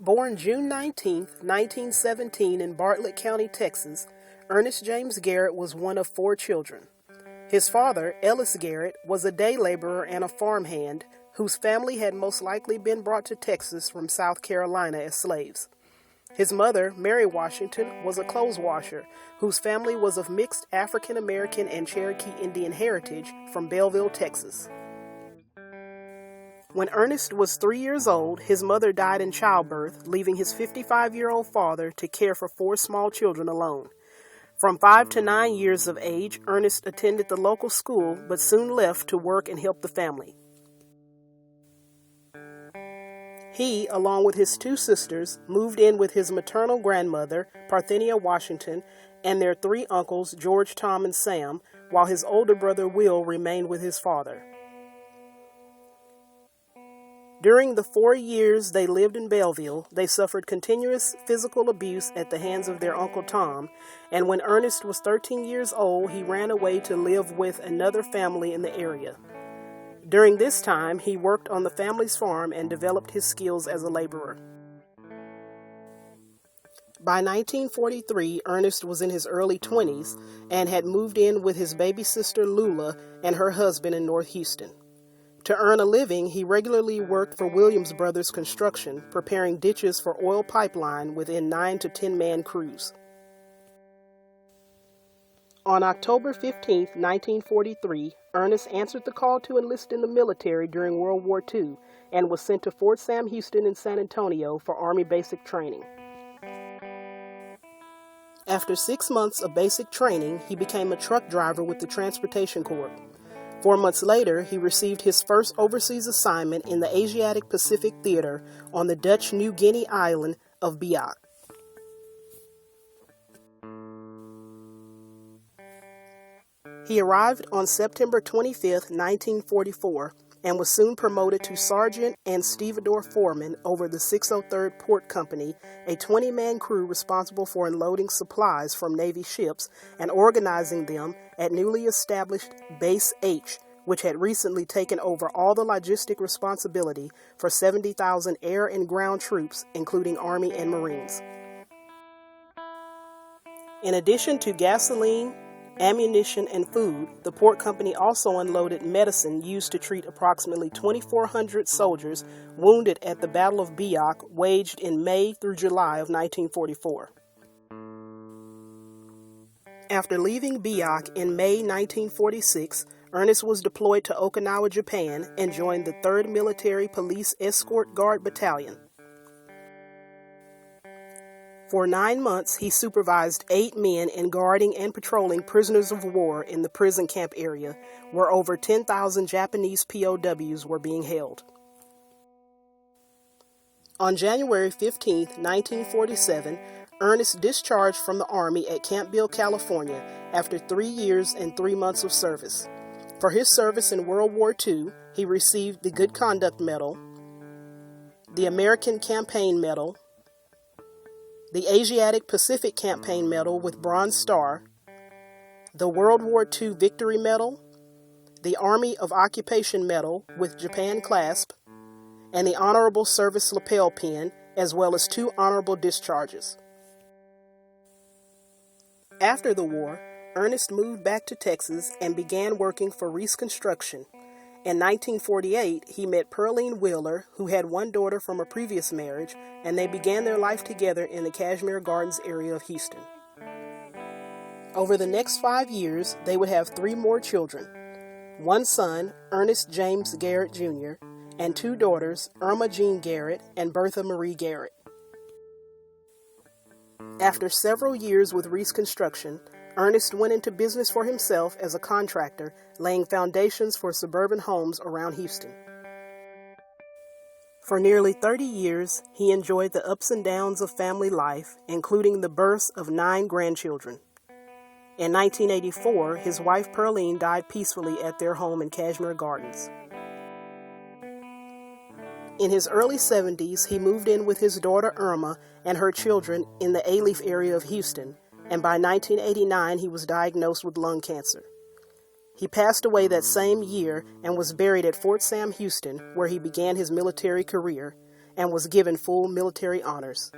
Born June 19, 1917 in Bartlett County, Texas, Ernest James Garrett was one of 4 children. His father, Ellis Garrett, was a day laborer and a farmhand whose family had most likely been brought to Texas from South Carolina as slaves. His mother, Mary Washington, was a clothes washer whose family was of mixed African American and Cherokee Indian heritage from Belleville, Texas. When Ernest was 3 years old, his mother died in childbirth, leaving his 55-year-old father to care for 4 small children alone. From 5 to 9 years of age, Ernest attended the local school, but soon left to work and help the family. He, along with his 2 sisters, moved in with his maternal grandmother, Parthenia Washington, and their 3 uncles, George, Tom, and Sam, while his older brother Will remained with his father. During the 4 years they lived in Belleville, they suffered continuous physical abuse at the hands of their Uncle Tom, and when Ernest was 13 years old, he ran away to live with another family in the area. During this time, he worked on the family's farm and developed his skills as a laborer. By 1943, Ernest was in his early 20s and had moved in with his baby sister Lula and her husband in North Houston. To earn a living, he regularly worked for Williams Brothers Construction, preparing ditches for oil pipeline within 9 to 10-man crews. On October 15, 1943, Ernest answered the call to enlist in the military during World War II and was sent to Fort Sam Houston in San Antonio for Army basic training. After 6 months of basic training, he became a truck driver with the Transportation Corps. 4 months later, he received his first overseas assignment in the Asiatic Pacific Theater on the Dutch New Guinea island of Biak. He arrived on September 25, 1944, and was soon promoted to sergeant and stevedore foreman over the 603rd Port Company, a 20-man crew responsible for unloading supplies from Navy ships and organizing them at newly established Base H, which had recently taken over all the logistic responsibility for 70,000 air and ground troops, including Army and Marines. In addition to gasoline, ammunition, and food, the port company also unloaded medicine used to treat approximately 2,400 soldiers wounded at the Battle of Biak, waged in May through July of 1944. After leaving Biak in May 1946, Ernest was deployed to Okinawa, Japan, and joined the 3rd Military Police Escort Guard Battalion. For 9 months, he supervised 8 men in guarding and patrolling prisoners of war in the prison camp area, where over 10,000 Japanese POWs were being held. On January 15, 1947, Ernest discharged from the Army at Campbell, California, after 3 years and 3 months of service. For his service in World War II, he received the Good Conduct Medal, the American Campaign Medal, the Asiatic Pacific Campaign Medal with Bronze Star, the World War II Victory Medal, the Army of Occupation Medal with Japan Clasp, and the Honorable Service Lapel Pin, as well as 2 honorable discharges. After the war, Ernest moved back to Texas and began working for Reese Construction. In 1948, he met Pearline Wheeler, who had 1 daughter from a previous marriage, and they began their life together in the Cashmere Gardens area of Houston. Over the next 5 years, they would have 3 more children: 1 son, Ernest James Garrett Jr., and 2 daughters, Irma Jean Garrett and Bertha Marie Garrett. After several years with Reese Construction, Ernest went into business for himself as a contractor, laying foundations for suburban homes around Houston. For nearly 30 years, he enjoyed the ups and downs of family life, including the births of 9 grandchildren. In 1984, his wife Pearline died peacefully at their home in Cashmere Gardens. In his early 70s, he moved in with his daughter Irma and her children in the Alief area of Houston, and by 1989 he was diagnosed with lung cancer. He passed away that same year and was buried at Fort Sam Houston, where he began his military career, and was given full military honors.